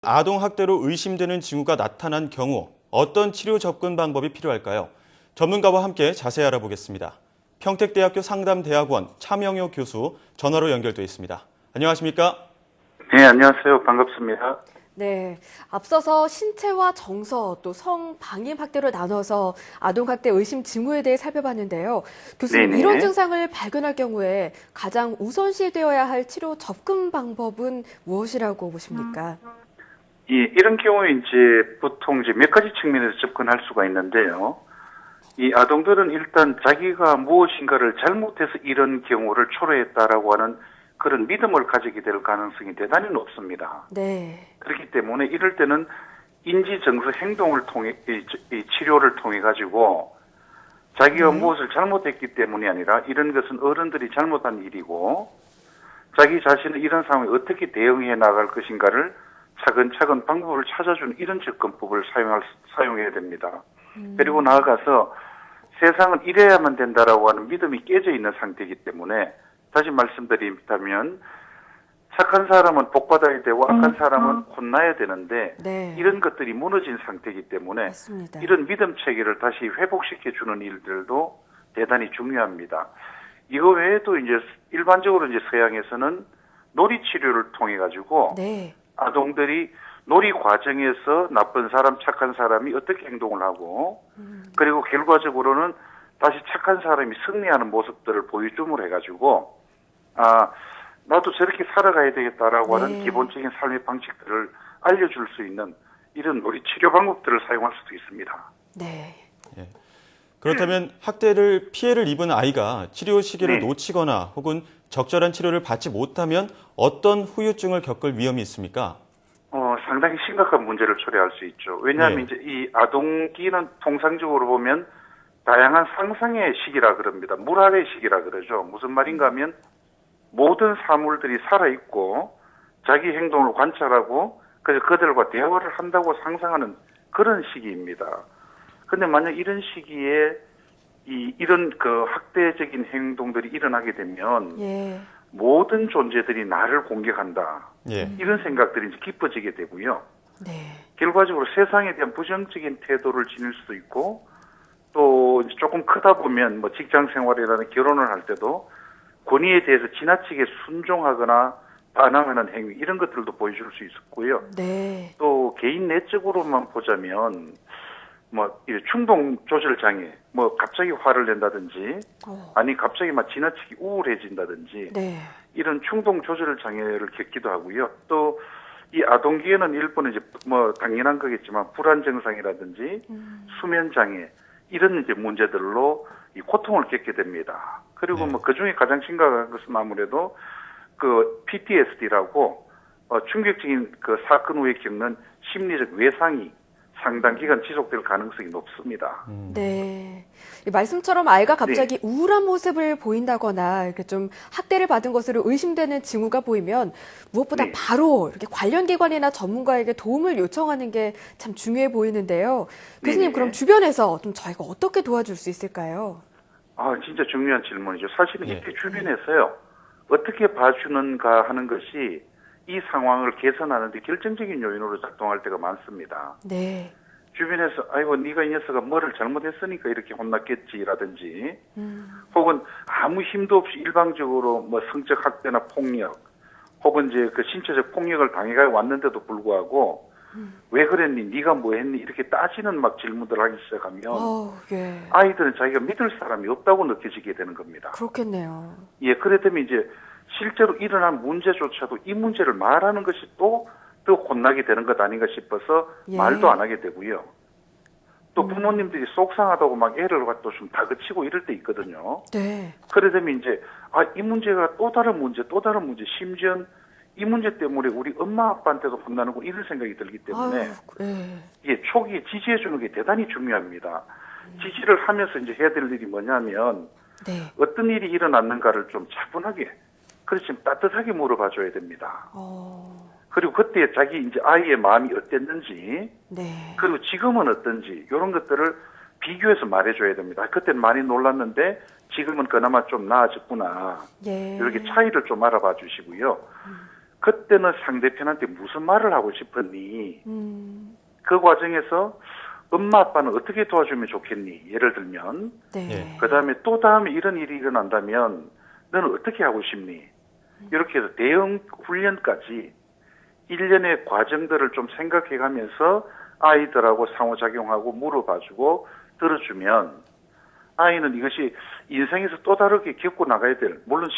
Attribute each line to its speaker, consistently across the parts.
Speaker 1: 아동 학대로 의심되는 징후가 나타난 경우 어떤 치료 접근 방법이 필요할까요? 전문가와 함께 자세히 알아보겠습니다. 평택대학교 상담대학원 차명효 교수 전화로 연결돼 있습니다. 안녕하십니까?
Speaker 2: 네, 안녕하세요. 반갑습니다.
Speaker 3: 네, 앞서서 신체와 정서 또 성 방임 학대로 나눠서 아동 학대 의심 징후에 대해 살펴봤는데요. 교수님,
Speaker 2: 네네.
Speaker 3: 이런 증상을 발견할 경우에 가장 우선시되어야 할 치료 접근 방법은 무엇이라고 보십니까?
Speaker 2: 이런 경우에 이제 보통 이제 몇 가지 측면에서 접근할 수가 있는데요. 이 아동들은 일단 자기가 무엇인가를 잘못해서 이런 경우를 초래했다라고 하는 그런 믿음을 가지게 될 가능성이 대단히 높습니다.
Speaker 3: 네.
Speaker 2: 그렇기 때문에 이럴 때는 인지정서 행동을 통해 이 치료를 통해 가지고 자기가 무엇을 잘못했기 때문이 아니라 이런 것은 어른들이 잘못한 일이고 자기 자신은 이런 상황에 어떻게 대응해 나갈 것인가를 차근차근 방법을 찾아주는 이런 접근법을 사용해야 됩니다. 그리고 나아가서 세상은 이래야만 된다라고 하는 믿음이 깨져 있는 상태이기 때문에 다시 말씀드리자면 착한 사람은 복받아야 되고 악한 사람은 혼나야 되는데
Speaker 3: 네.
Speaker 2: 이런 것들이 무너진 상태이기 때문에
Speaker 3: 맞습니다.
Speaker 2: 이런 믿음 체계를 다시 회복시켜주는 일들도 대단히 중요합니다. 이거 외에도 이제 일반적으로 이제 서양에서는 놀이 치료를 통해 가지고
Speaker 3: 네.
Speaker 2: 아동들이 놀이 과정에서 나쁜 사람, 착한 사람이 어떻게 행동을 하고 그리고 결과적으로는 다시 착한 사람이 승리하는 모습들을 보여줌으로 해가지고 나도 저렇게 살아가야 되겠다라고 하는 기본적인 삶의 방식들을 알려줄 수 있는 이런 놀이 치료 방법들을 사용할 수도 있습니다.
Speaker 3: 네.
Speaker 1: 예. 그렇다면 피해를 입은 아이가 치료 시기를
Speaker 2: 네.
Speaker 1: 놓치거나 혹은 적절한 치료를 받지 못하면 어떤 후유증을 겪을 위험이 있습니까?
Speaker 2: 상당히 심각한 문제를 초래할 수 있죠. 왜냐하면 이제 이 아동기는 통상적으로 보면 다양한 상상의 시기라 그럽니다. 물화의 시기라 그러죠. 무슨 말인가 하면 모든 사물들이 살아있고 자기 행동을 관찰하고 그래서 그들과 대화를 한다고 상상하는 그런 시기입니다. 근데 만약 이런 시기에 이런 그 학대적인 행동들이 일어나게 되면
Speaker 3: 예.
Speaker 2: 모든 존재들이 나를 공격한다.
Speaker 1: 예.
Speaker 2: 이런 생각들이 이제 깊어지게 되고요.
Speaker 3: 네.
Speaker 2: 결과적으로 세상에 대한 부정적인 태도를 지닐 수도 있고 또 이제 조금 크다 보면 뭐 직장 생활이라는 결혼을 할 때도 권위에 대해서 지나치게 순종하거나 반항하는 행위 이런 것들도 보여줄 수 있었고요.
Speaker 3: 네.
Speaker 2: 또 개인 내적으로만 보자면 뭐 충동 조절 장애, 뭐 갑자기 화를 낸다든지 아니 갑자기 막 지나치게 우울해진다든지
Speaker 3: 네.
Speaker 2: 이런 충동 조절 장애를 겪기도 하고요. 또 이 아동기에는 일본은 이제 뭐 당연한 거겠지만 불안 증상이라든지 수면 장애 이런 이제 문제들로 이 고통을 겪게 됩니다. 그리고 뭐 그 중에 가장 심각한 것은 아무래도 그 PTSD라고 충격적인 그 사건 후에 겪는 심리적 외상이 상당 기간 지속될 가능성이 높습니다.
Speaker 3: 네. 이 말씀처럼 아이가 갑자기 우울한 모습을 보인다거나 이렇게 좀 학대를 받은 것으로 의심되는 징후가 보이면 무엇보다 바로 이렇게 관련 기관이나 전문가에게 도움을 요청하는 게 참 중요해 보이는데요. 교수님, 그럼 주변에서 좀 저희가 어떻게 도와줄 수 있을까요?
Speaker 2: 진짜 중요한 질문이죠. 사실은 이때 주변에서요. 어떻게 봐주는가 하는 것이 이 상황을 개선하는 데 결정적인 요인으로 작동할 때가 많습니다.
Speaker 3: 네.
Speaker 2: 주변에서 아이고 네가 이 녀석아 뭐를 잘못했으니까 이렇게 혼났겠지라든지 혹은 아무 힘도 없이 일방적으로 뭐 성적 학대나 폭력 혹은 이제 그 신체적 폭력을 당해 왔는데도 불구하고 왜 그랬니? 네가 뭐 했니? 이렇게 따지는 막 질문들을 하기 시작하면
Speaker 3: 예.
Speaker 2: 아이들은 자기가 믿을 사람이 없다고 느껴지게 되는 겁니다.
Speaker 3: 그렇겠네요.
Speaker 2: 예, 그래 되면 이제 실제로 일어난 문제조차도 이 문제를 말하는 것이 또 더 혼나게 되는 것 아닌가 싶어서 말도 안 하게 되고요. 또 부모님들이 속상하다고 막 애를 갖다 좀 다그치고 이럴 때 있거든요.
Speaker 3: 네.
Speaker 2: 그래 되면 이제 이 문제가 또 다른 문제, 심지어 이 문제 때문에 우리 엄마 아빠한테도 혼나는군 이런 생각이 들기 때문에 예, 초기에 지지해 주는 게 대단히 중요합니다. 지지를 하면서 이제 해야 될 일이 뭐냐면 어떤 일이 일어났는가를 좀 차분하게 그렇지 따뜻하게 물어봐 줘야 됩니다. 그리고 그때 자기 이제 아이의 마음이 어땠는지 그리고 지금은 어떤지 이런 것들을 비교해서 말해줘야 됩니다. 그때는 많이 놀랐는데 지금은 그나마 좀 나아졌구나. 이렇게 차이를 좀 알아봐 주시고요. 그때는 상대편한테 무슨 말을 하고 싶었니?
Speaker 3: 음,
Speaker 2: 그 과정에서 엄마 아빠는 어떻게 도와주면 좋겠니? 예를 들면
Speaker 3: 네.
Speaker 1: 예.
Speaker 2: 그 다음에 또 다음에 이런 일이 일어난다면 너는 어떻게 하고 싶니? 이렇게 해서 대응 훈련까지 일련의 과정들을 좀 생각해 가면서 아이들하고 상호작용하고 물어봐주고 들어주면 아이는 이것이 인생에서 또 다르게 겪고 나가야 될, 물론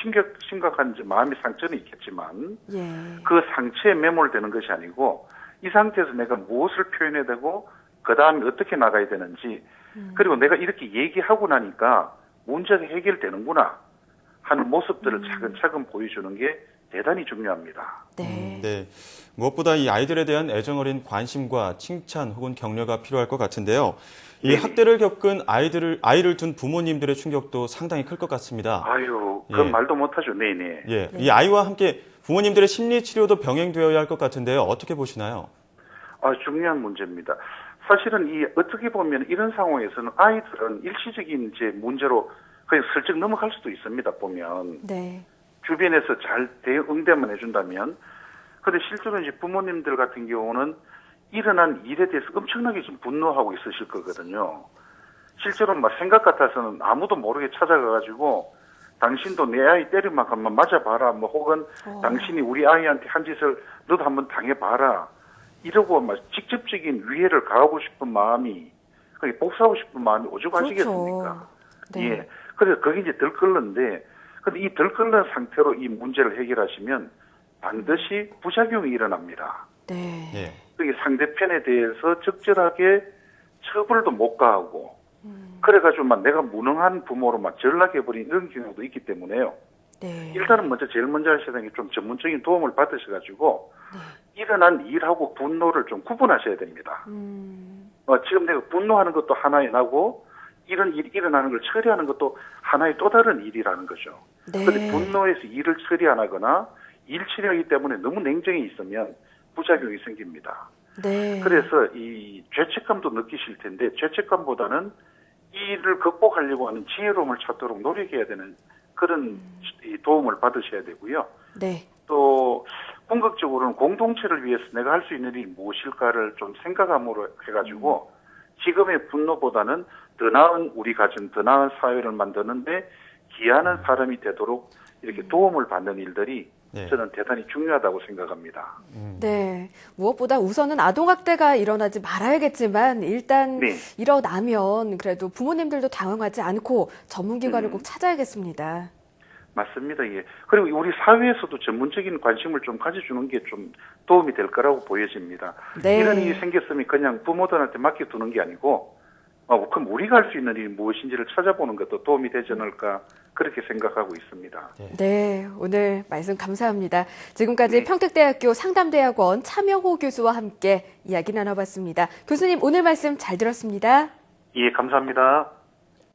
Speaker 2: 심각한 마음의 상처는 있겠지만
Speaker 3: 예.
Speaker 2: 그 상처에 매몰되는 것이 아니고 이 상태에서 내가 무엇을 표현해야 되고 그 다음에 어떻게 나가야 되는지 그리고 내가 이렇게 얘기하고 나니까 문제가 해결되는구나 하는 모습들을 차근차근 보여주는 게 대단히 중요합니다.
Speaker 3: 네.
Speaker 1: 네. 무엇보다 이 아이들에 대한 애정 어린 관심과 칭찬 혹은 격려가 필요할 것 같은데요. 이
Speaker 2: 네네.
Speaker 1: 학대를 겪은 아이를 둔 부모님들의 충격도 상당히 클 것 같습니다.
Speaker 2: 아유, 그건
Speaker 1: 예.
Speaker 2: 말도 못하죠. 네네.
Speaker 1: 예.
Speaker 3: 네.
Speaker 1: 이 아이와 함께 부모님들의 심리 치료도 병행되어야 할 것 같은데요. 어떻게 보시나요?
Speaker 2: 중요한 문제입니다. 사실은 어떻게 보면 이런 상황에서는 아이들은 일시적인 이제 문제로 그냥 슬쩍 넘어갈 수도 있습니다. 보면.
Speaker 3: 네.
Speaker 2: 주변에서 잘 응대만 해준다면. 근데 실제로 이제 부모님들 같은 경우는 일어난 일에 대해서 엄청나게 좀 분노하고 있으실 거거든요. 실제로 막 생각 같아서는 아무도 모르게 찾아가가지고 당신도 내 아이 때릴 만큼 한번 맞아봐라. 뭐 혹은 당신이 우리 아이한테 한 짓을 너도 한번 당해봐라. 이러고 막 직접적인 위해를 가하고 싶은 마음이, 복수하고 싶은 마음이 오죽하시겠습니까?
Speaker 3: 그렇죠. 네.
Speaker 2: 예. 그래서 그게 이제 덜끓는데, 근데 이 덜끓는 상태로 이 문제를 해결하시면 반드시 부작용이 일어납니다.
Speaker 3: 네.
Speaker 1: 예.
Speaker 2: 그게 상대편에 대해서 적절하게 처벌도 못 가하고, 그래가지고 막 내가 무능한 부모로 막 전락해버린 이런 경우도 있기 때문에요.
Speaker 3: 네.
Speaker 2: 일단은 제일 먼저 하셔야 되는 게 좀 전문적인 도움을 받으셔가지고, 일어난 일하고 분노를 좀 구분하셔야 됩니다. 지금 내가 분노하는 것도 하나의 나고, 이런 일이 일어나는 걸 처리하는 것도 하나의 또 다른 일이라는 거죠.
Speaker 3: 네.
Speaker 2: 그런데 분노해서 일을 처리 안 하거나, 일 처리하기 때문에 너무 냉정해 있으면 부작용이 생깁니다.
Speaker 3: 네.
Speaker 2: 그래서 이 죄책감도 느끼실 텐데, 죄책감보다는 이 일을 극복하려고 하는 지혜로움을 찾도록 노력해야 되는 그런 이 도움을 받으셔야 되고요.
Speaker 3: 네.
Speaker 2: 또 궁극적으로는 공동체를 위해서 내가 할 수 있는 일이 무엇일까를 좀 생각함으로 해가지고 지금의 분노보다는 더 나은 우리 가정, 더 나은 사회를 만드는데 기여하는 사람이 되도록 이렇게 도움을 받는 일들이
Speaker 1: 네.
Speaker 2: 저는 대단히 중요하다고 생각합니다.
Speaker 3: 네. 무엇보다 우선은 아동학대가 일어나지 말아야겠지만 일단
Speaker 2: 네.
Speaker 3: 일어나면 그래도 부모님들도 당황하지 않고 전문기관을 꼭 찾아야겠습니다.
Speaker 2: 맞습니다. 예. 그리고 우리 사회에서도 전문적인 관심을 좀 가져주는 게 좀 도움이 될 거라고 보여집니다.
Speaker 3: 네.
Speaker 2: 이런 일이 생겼으면 그냥 부모들한테 맡겨두는 게 아니고, 그럼 우리가 할 수 있는 일이 무엇인지를 찾아보는 것도 도움이 되지 않을까 그렇게 생각하고 있습니다.
Speaker 3: 네. 오늘 말씀 감사합니다. 지금까지
Speaker 2: 네.
Speaker 3: 평택대학교 상담대학원 차명호 교수와 함께 이야기 나눠봤습니다. 교수님 오늘 말씀 잘 들었습니다.
Speaker 2: 예, 감사합니다.